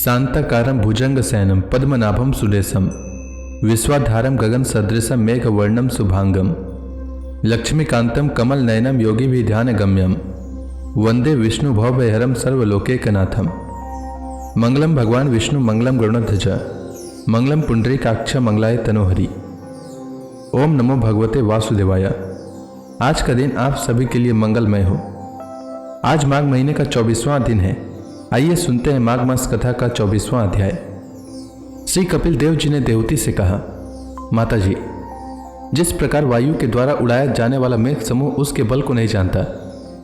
शांताकारं भुजंगशयनं पद्मनाभं सुरेशं विश्वाधारं गगनसदृशं मेघवर्णं शुभांगं लक्ष्मीकान्तं कमलनयनं योगिभिर्ध्यानगम्यं वंदे विष्णु भवभयहरं सर्वलोकैकनाथं। मंगलम भगवान विष्णु मंगलम गरुड़ध्वज मंगलम पुंडरीकाक्ष मंगलाय तनोहरि। ओम नमो भगवते वासुदेवाय। आज का दिन आप सभी के लिए मंगलमय हो। आज माघ महीने का 24वां दिन है। आइए सुनते हैं माघ मास कथा का 24वां अध्याय। श्री कपिल देव जी ने देवती से कहा, माता जी, जिस प्रकार वायु के द्वारा उड़ाया जाने वाला मेघ समूह उसके बल को नहीं जानता,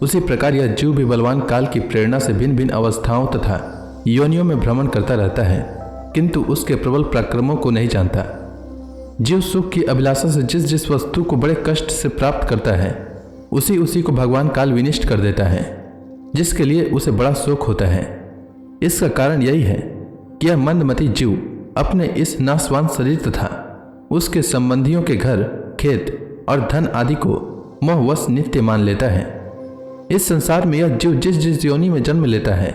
उसी प्रकार यह जीव भी बलवान काल की प्रेरणा से भिन्न भिन्न अवस्थाओं तथा योनियों में भ्रमण करता रहता है, किंतु उसके प्रबल पराक्रमों को नहीं जानता। जीव सुख की अभिलाषा से जिस जिस वस्तु को बड़े कष्ट से प्राप्त करता है, उसी उसी को भगवान काल विनिष्ट कर देता है, जिसके लिए उसे बड़ा शोक होता है। इसका कारण यही है कि यह मंदमती जीव अपने इस नाशवान शरीर तथा उसके संबंधियों के घर, खेत और धन आदि को मोहवश नित्य मान लेता है। इस संसार में यह जीव जिस जिस योनि में जन्म लेता है,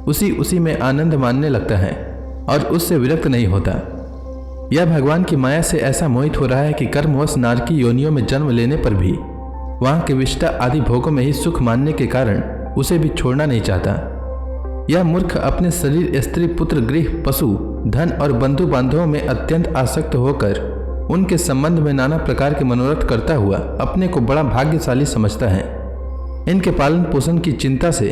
उसी उसी में आनंद मानने लगता है और उससे विरक्त नहीं होता। यह भगवान की माया से ऐसा मोहित हो रहा है कि कर्मवश नारकी योनियों में जन्म लेने पर भी वहाँ के विष्टा आदि भोगों में ही सुख मानने के कारण उसे भी छोड़ना नहीं चाहता। यह मूर्ख अपने शरीर, स्त्री, पुत्र, गृह, पशु, धन और बंधु बांधवों में अत्यंत आसक्त होकर उनके संबंध में नाना प्रकार के मनोरथ करता हुआ अपने को बड़ा भाग्यशाली समझता है। इनके पालन पोषण की चिंता से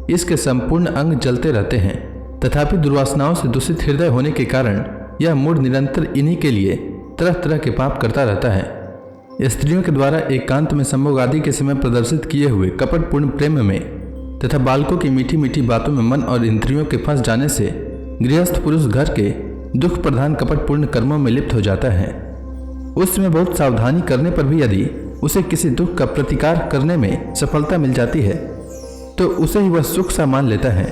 इसके संपूर्ण अंग जलते रहते हैं, तथापि दुर्वासनाओं से दूषित हृदय होने के कारण यह मूढ़ निरंतर इन्हीं के लिए तरह तरह के पाप करता रहता है। स्त्रियों के द्वारा एकांत में संभोग आदि के समय प्रदर्शित किए हुए कपटपूर्ण प्रेम में तथा बालकों की मीठी मीठी बातों में मन और इंद्रियों के फंस जाने से गृहस्थ पुरुष घर के दुख प्रधान कपटपूर्ण कर्मों में लिप्त हो जाता है। उस समय बहुत सावधानी करने पर भी यदि उसे किसी दुख का प्रतिकार करने में सफलता मिल जाती है, तो उसे ही वह सुख सा मान लेता है।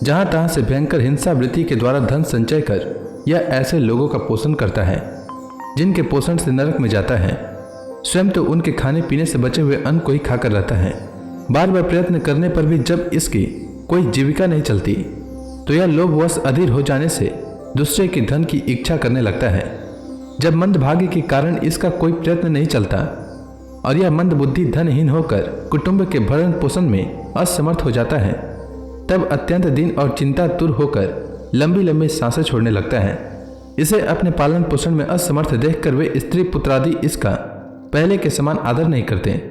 जहाँ तहाँ से भयंकर हिंसा वृत्ति के द्वारा धन संचय कर यह ऐसे लोगों का पोषण करता है जिनके पोषण से नरक में जाता है। स्वयं तो उनके खाने पीने से बचे हुए अन्न को ही खाकर रहता है। बार बार प्रयत्न करने पर भी जब इसकी कोई जीविका नहीं चलती, तो यह लोभवश अधीर हो जाने से दूसरे के धन की इच्छा करने लगता है। जब मंद भाग्य के कारण इसका कोई प्रयत्न नहीं चलता और यह मंद बुद्धि धनहीन होकर कुटुंब के भरण पोषण में असमर्थ हो जाता है, तब अत्यंत दीन और चिंतातुर होकर लंबी लंबी सांसें छोड़ने लगता है। इसे अपने पालन पोषण में असमर्थ देखकर वे स्त्री पुत्रादि इसका पहले के समान आदर नहीं करते।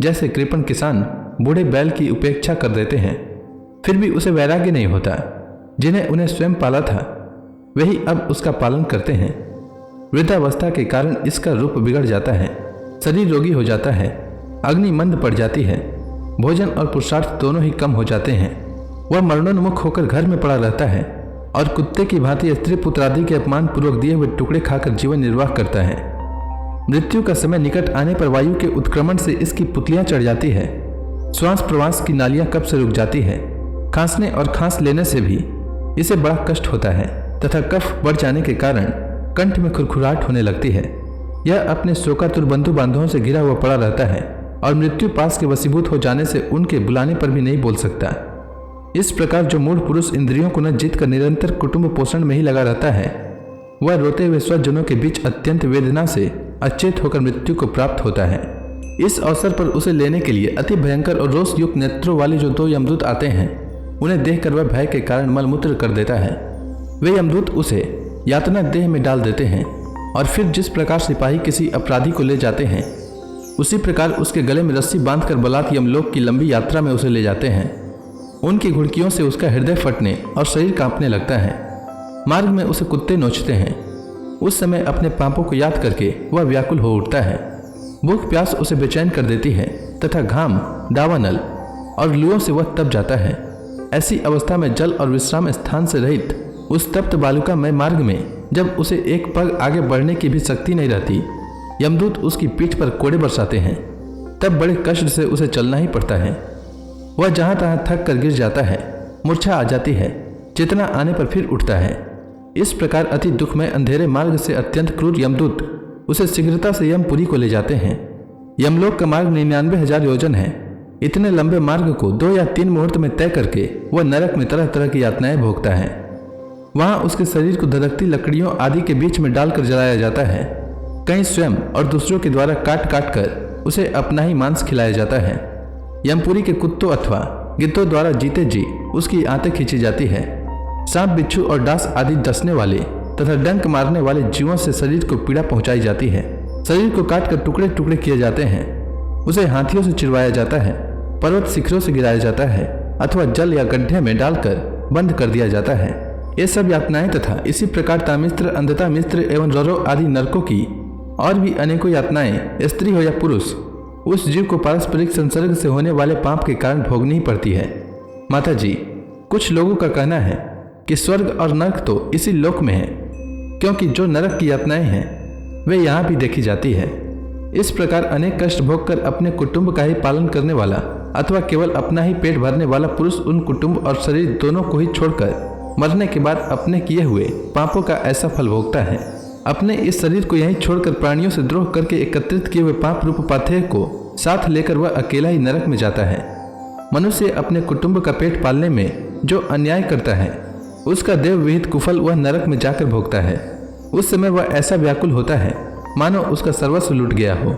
जैसे कृपण किसान बूढ़े बैल की उपेक्षा कर देते हैं, फिर भी उसे वैराग्य नहीं होता। जिन्हें उन्हें स्वयं पाला था, वही अब उसका पालन करते हैं। वृद्धावस्था के कारण इसका रूप बिगड़ जाता है, शरीर रोगी हो जाता है, अग्नि मंद पड़ जाती है, भोजन और पुरुषार्थ दोनों ही कम हो जाते हैं। वह मरणोन्मुख होकर घर में पड़ा रहता है और कुत्ते की भांति स्त्री पुत्रादि के अपमान पूर्वक दिए हुए टुकड़े खाकर जीवन निर्वाह करता है। मृत्यु का समय निकट आने पर वायु के उत्क्रमण से इसकी पुतलियां चढ़ जाती है। श्वास प्रवास की नालियां कब से रुक जाती है। खांसने और खांस लेने से भी इसे बड़ा कष्ट होता है तथा कफ बढ़ जाने के कारण कंठ में खुरखुराहट होने लगती है। यह अपने शोकातुर बंधु बांधवों से घिरा हुआ पड़ा रहता है और मृत्यु पास के वशीभूत हो जाने से उनके बुलाने पर भी नहीं बोल सकता। इस प्रकार जो मूढ़ पुरुष इंद्रियों को न जीत कर निरंतर कुटुंब पोषण में ही लगा रहता है, वह रोते हुए स्वजनों के बीच अत्यंत वेदना से अचेत होकर मृत्यु को प्राप्त होता है। इस अवसर पर उसे लेने के लिए अति भयंकर और रोष युक्त नेत्रों वाले जो 2 यमदूत आते हैं, उन्हें देखकर वह भय के कारण मलमूत्र कर देता है। वे यमदूत उसे यातना देह में डाल देते हैं और फिर जिस प्रकार सिपाही किसी अपराधी को ले जाते हैं, उसी प्रकार उसके गले में रस्सी बांधकर बलात् यमलोक की लंबी यात्रा में उसे ले जाते हैं। उनकी घुड़कियों से उसका हृदय फटने और शरीर कांपने लगता है। मार्ग में उसे कुत्ते नोचते हैं। उस समय अपने पापों को याद करके वह व्याकुल हो उठता है। भूख प्यास उसे बेचैन कर देती है तथा घाम, दावानल और लुओं से वह तप जाता है। ऐसी अवस्था में जल और विश्राम स्थान से रहित उस तप्त बालुका में मार्ग में जब उसे एक पग आगे बढ़ने की भी शक्ति नहीं रहती, यमदूत उसकी पीठ पर कोड़े बरसाते हैं। तब बड़े कष्ट से उसे चलना ही पड़ता है। वह जहाँ तहाँ थक कर गिर जाता है, मूर्छा आ जाती है, चेतना आने पर फिर उठता है। इस प्रकार अति दुखमय अंधेरे मार्ग से अत्यंत क्रूर यमदूत उसे शीघ्रता से यमपुरी को ले जाते हैं। यमलोक का मार्ग 99,000 योजन है। इतने लंबे मार्ग को 2 या 3 मुहूर्त में तय करके वह नरक में तरह तरह की यातनाएं भोगता है। वहाँ उसके शरीर को धधकती लकड़ियों आदि के बीच में डालकर जलाया जाता है। कहीं स्वयं और दूसरों के द्वारा काट काट कर उसे अपना ही मांस खिलाया जाता है। यमपुरी के कुत्तों अथवा गिद्धों द्वारा जीते जी उसकी आंतें खींची जाती है। सांप, बिच्छू और डांस आदि डसने वाले तथा डंक मारने वाले जीवों से शरीर को पीड़ा पहुंचाई जाती है। शरीर को काट कर टुकड़े टुकड़े किए जाते हैं। उसे हाथियों से चिरवाया जाता है, पर्वत शिखरों से गिराया जाता है अथवा जल या गड्ढे में डालकर बंद कर दिया जाता है। ये सब यातनाएं तथा इसी प्रकार तामिस्त्र, अंधता मिस्त्र एवं ररो आदि नरकों की और भी अनेकों यातनाएं स्त्री हो या पुरुष उस जीव को पारस्परिक संसर्ग से होने वाले पाप के कारण भोगनी ही पड़ती है। माता जी, कुछ लोगों का कहना है कि स्वर्ग और नरक तो इसी लोक में है, क्योंकि जो नरक की यातनाएं हैं वे यहाँ भी देखी जाती है। इस प्रकार अनेक कष्ट भोगकर अपने कुटुंब का ही पालन करने वाला अथवा केवल अपना ही पेट भरने वाला पुरुष उन कुटुंब और शरीर दोनों को ही छोड़कर मरने के बाद अपने किए हुए पापों का ऐसा फल भोगता है। अपने इस शरीर को यहीं छोड़कर प्राणियों से द्रोह करके एकत्रित किए हुए पाप रूप पाथेय को साथ लेकर वह अकेला ही नरक में जाता है। मनुष्य अपने कुटुंब का पेट पालने में जो अन्याय करता है उसका देव विहित कुफल वह नरक में जाकर भोगता है। उस समय वह ऐसा व्याकुल होता है मानो उसका सर्वस्व लूट गया हो।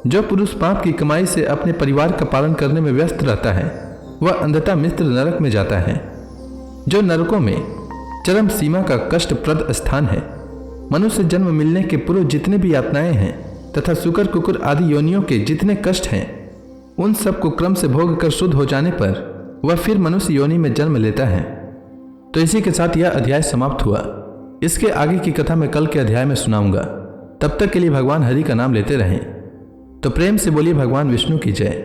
जो पुरुष पाप की कमाई से अपने परिवार का पालन करने में व्यस्त रहता है वह अंधता मिस्त्र नरक में जाता है, जो नरकों में चरम सीमा का कष्टप्रद स्थान है। मनुष्य जन्म मिलने के पूर्व जितने भी यातनाएं हैं तथा शुकर कुकुर आदि योनियों के जितने कष्ट हैं उन सब को क्रम से भोग कर शुद्ध हो जाने पर वह फिर मनुष्य योनि में जन्म लेता है। तो इसी के साथ यह अध्याय समाप्त हुआ। इसके आगे की कथा मैं कल के अध्याय में सुनाऊंगा। तब तक के लिए भगवान हरि का नाम लेते रहें। तो प्रेम से बोलिए भगवान विष्णु की जय,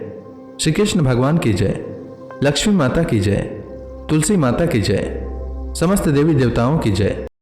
श्री कृष्ण भगवान की जय, लक्ष्मी माता की जय, तुलसी माता की जय, समस्त देवी देवताओं की जय।